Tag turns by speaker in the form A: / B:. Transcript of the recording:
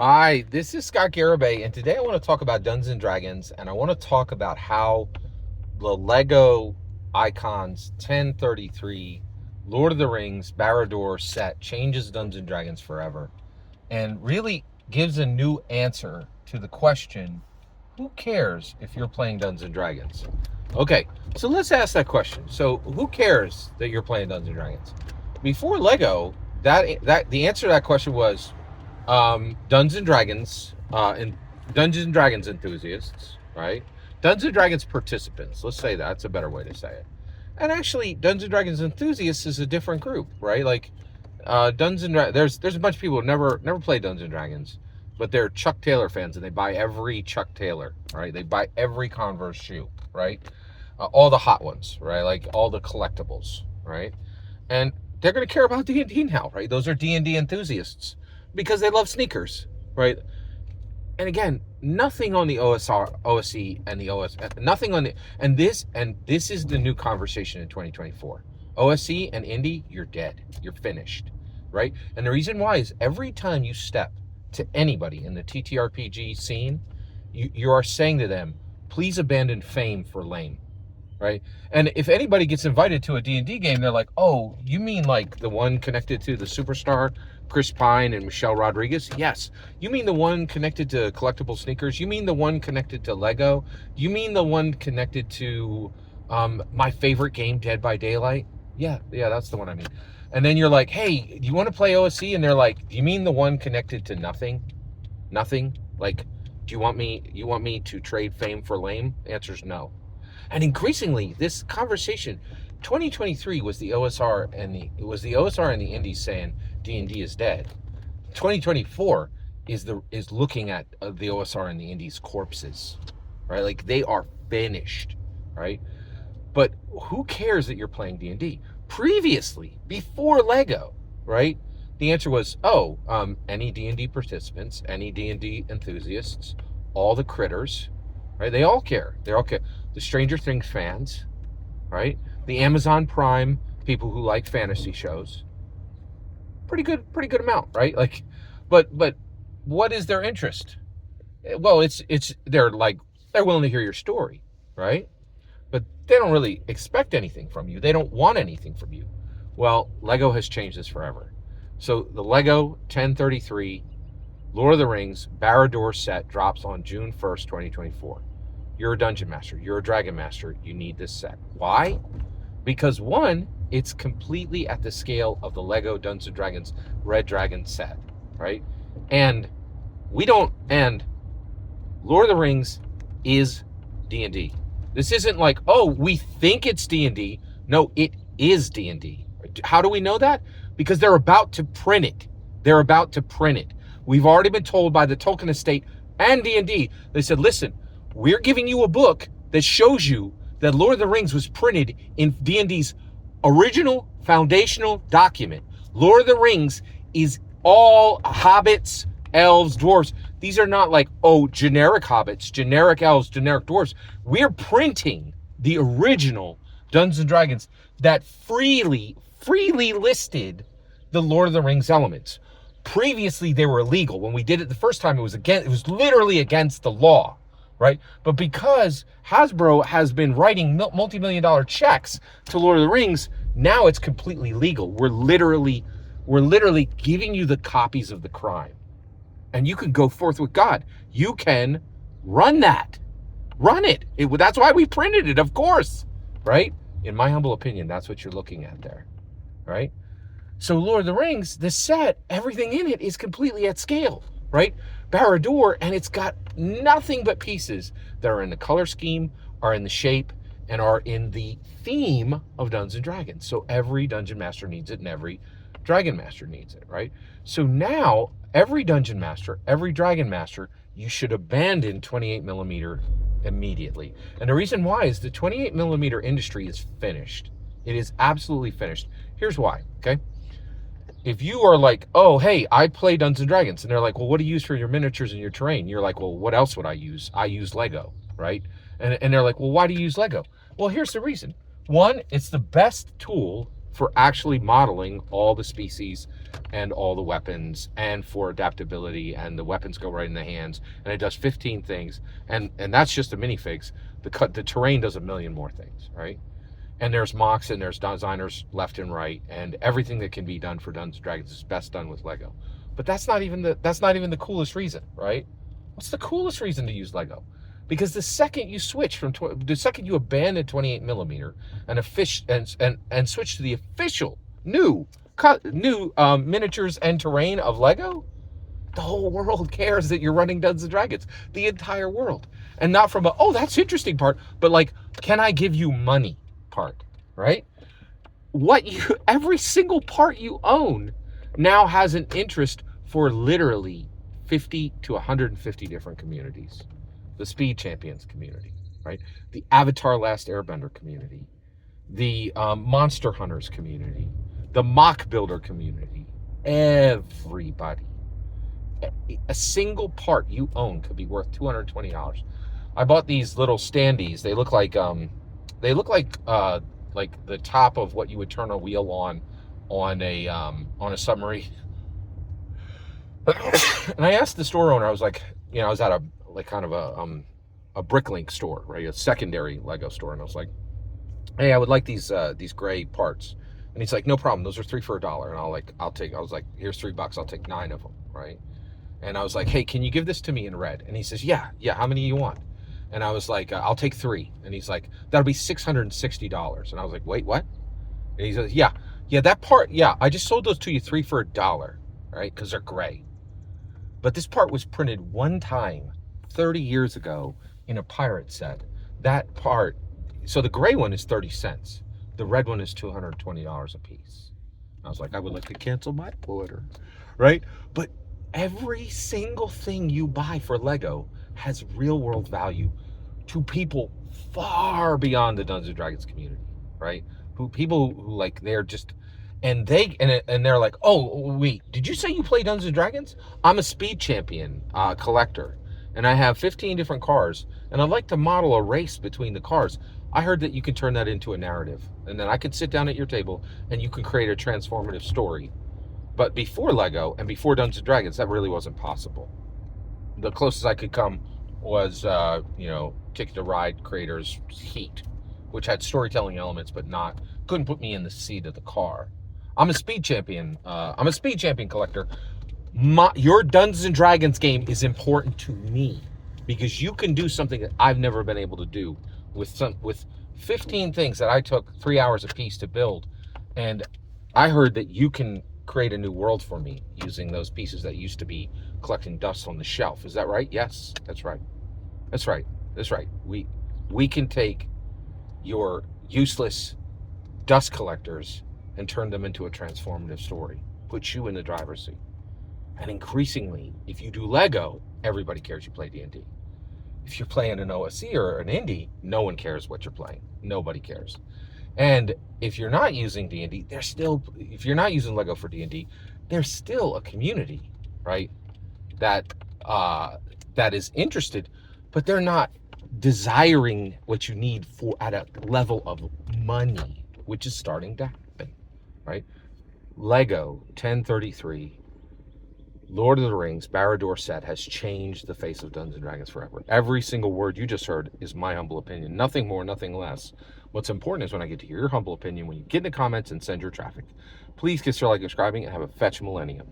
A: Hi, this is Scott Garibay, and today I want to talk about Dungeons and Dragons, and I want to talk about how the Lego Icons 1033 Lord of the Rings Barad-Dur set changes Dungeons and Dragons forever, and really gives a new answer to the question, who cares if you're playing Dungeons and Dragons? Okay, so let's ask that question. So who cares that you're playing Dungeons and Dragons? Before Lego, that the answer to that question was Dungeons and Dragons and Dungeons and Dragons enthusiasts, right? Dungeons and Dragons participants. Let's say that's a better way to say it. And actually, Dungeons and Dragons enthusiasts is a different group, right? Like there's a bunch of people who never played Dungeons and Dragons, but they're Chuck Taylor fans and they buy every Chuck Taylor, right? They buy every Converse shoe, right? All the hot ones, right? Like all the collectibles, right? And they're going to care about D&D now, right? Those are D&D enthusiasts because they love sneakers, right? And again, nothing on the OSE and the OS, nothing on the, and this is the new conversation in 2024. OSE and Indie, you're dead. You're finished, right? And the reason why is every time you step to anybody in the TTRPG scene, you are saying to them, please abandon fame for lame, right? And if anybody gets invited to a D&D game, they're like, oh, you mean like the one connected to the superstar Chris Pine and Michelle Rodriguez? Yes. You mean the one connected to collectible sneakers? You mean the one connected to Lego? You mean the one connected to my favorite game, Dead by Daylight? Yeah, that's the one I mean. And then you're like, hey, do you want to play OSE? And they're like, do you mean the one connected to nothing? Nothing? Like, do you want me to trade fame for lame? The answer is no. And increasingly, this conversation, 2023 was the OSR and the Indies saying D&D is dead. 2024 is looking at the OSR and the Indies corpses, right? Like they are finished, right? But who cares that you're playing D&D? Previously, before Lego, right? The answer was, any D&D participants, any D&D enthusiasts, all the critters, right? They all care. They all care. The Stranger Things fans, right? The Amazon Prime people who like fantasy shows. Pretty good amount, right? Like, but what is their interest? Well, they're willing to hear your story, right? But they don't really expect anything from you. They don't want anything from you. Well, Lego has changed this forever. So the Lego 1033 Lord of the Rings Barad-Dur set drops on June 1st, 2024. You're a Dungeon Master. You're a Dragon Master. You need this set. Why? Because one, it's completely at the scale of the Lego Dungeons & Dragons Red Dragon set, right? And Lord of the Rings is D&D. This isn't like, oh, we think it's D&D. No, it is D&D. How do we know that? Because they're about to print it. They're about to print it. We've already been told by the Tolkien estate and D&D, they said, listen, we're giving you a book that shows you that Lord of the Rings was printed in D&D's original foundational document. Lord of the Rings is all hobbits, elves, dwarves. These are not like, generic hobbits, generic elves, generic dwarves. We're printing the original Dungeons and Dragons that freely listed the Lord of the Rings elements. Previously, they were illegal. When we did it the first time, it was literally against the law, right? But because Hasbro has been writing multi-million-dollar checks to Lord of the Rings, now it's completely legal. We're literally giving you the copies of the crime. And you can go forth with God. You can run that. Run it. That's why we printed it, of course, right? In my humble opinion, that's what you're looking at there, right? So Lord of the Rings, the set, everything in it is completely at scale, right? Barad-Dur, and it's got nothing but pieces that are in the color scheme, are in the shape, and are in the theme of Dungeons and Dragons. So every Dungeon Master needs it, and every Dragon Master needs it, right? So now, every Dungeon Master, every Dragon Master, you should abandon 28 millimeter immediately. And the reason why is the 28 millimeter industry is finished. It is absolutely finished. Here's why, okay? If you are like, oh, hey, I play Dungeons and Dragons, and they're like, well, what do you use for your miniatures and your terrain? You're like, well, what else would I use? I use Lego, right? And they're like, well, why do you use Lego? Well, here's the reason. One, it's the best tool for actually modeling all the species and all the weapons, and for adaptability, and the weapons go right in the hands, and it does 15 things, and that's just the minifigs. The terrain does a million more things, right? And there's mocks and there's designers left and right, and everything that can be done for Dungeons and Dragons is best done with Lego. But that's not even the coolest reason, right? What's the coolest reason to use Lego? Because the second you switch the second you abandon 28 millimeter and switch to the official new miniatures and terrain of Lego, the whole world cares that you're running Dungeons and Dragons. The entire world, and not from a that's interesting part, but like, can I give you money part, right? Every single part you own now has an interest for literally 50 to 150 different communities. The Speed Champions community, right? The Avatar Last Airbender community, the Monster Hunters community, the Mock Builder community. Everybody. A single part you own could be worth $220. I bought these little standees. They look like the top of what you would turn a wheel on a submarine. And I asked the store owner, I was like, I was at a Bricklink store, right? A secondary Lego store. And I was like, hey, I would like these gray parts. And he's like, no problem. Those are 3 for $1. And I was like, here's $3. I'll take 9 of them, right? And I was like, hey, can you give this to me in red? And he says, yeah. How many you want? And I was like, I'll take 3. And he's like, that'll be $660. And I was like, wait, what? And he says, yeah, that part. Yeah, I just sold those to you 3 for $1, right? Because they're gray. But this part was printed one time 30 years ago in a pirate set. That part, so the gray one is 30 cents. The red one is $220 a piece. I was like, I would like to cancel my order, right? But every single thing you buy for Lego has real world value to people far beyond the Dungeons and Dragons community, right? People who like, they're just, and they're like, oh wait, did you say you play Dungeons and Dragons? I'm a Speed Champion collector, and I have 15 different cars, and I'd like to model a race between the cars. I heard that you can turn that into a narrative, and then I could sit down at your table and you can create a transformative story. But before Lego and before Dungeons and Dragons, that really wasn't possible. The closest I could come was, Ticket to Ride creators Heat, which had storytelling elements, but couldn't put me in the seat of the car. I'm a Speed Champion. I'm a Speed Champion collector. Your Dungeons and Dragons game is important to me because you can do something that I've never been able to do with 15 things that I took 3 hours a piece to build. And I heard that you can create a new world for me using those pieces that used to be collecting dust on the shelf. Is that right? Yes, that's right. That's right. We can take your useless dust collectors and turn them into a transformative story. Put you in the driver's seat. And increasingly, if you do Lego, everybody cares you play D&D. If you're playing an OSC or an indie, no one cares what you're playing. Nobody cares. And if you're not using D&D, if you're not using Lego for D&D, there's still a community, right? That is interested, but they're not desiring what you need for at a level of money, which is starting to happen, right? Lego 1033 Lord of the Rings Barad-Dur set has changed the face of Dungeons & Dragons forever. Every single word you just heard is my humble opinion. Nothing more, nothing less. What's important is when I get to hear your humble opinion, when you get in the comments and send your traffic. Please consider like and subscribing and have a fetch millennium.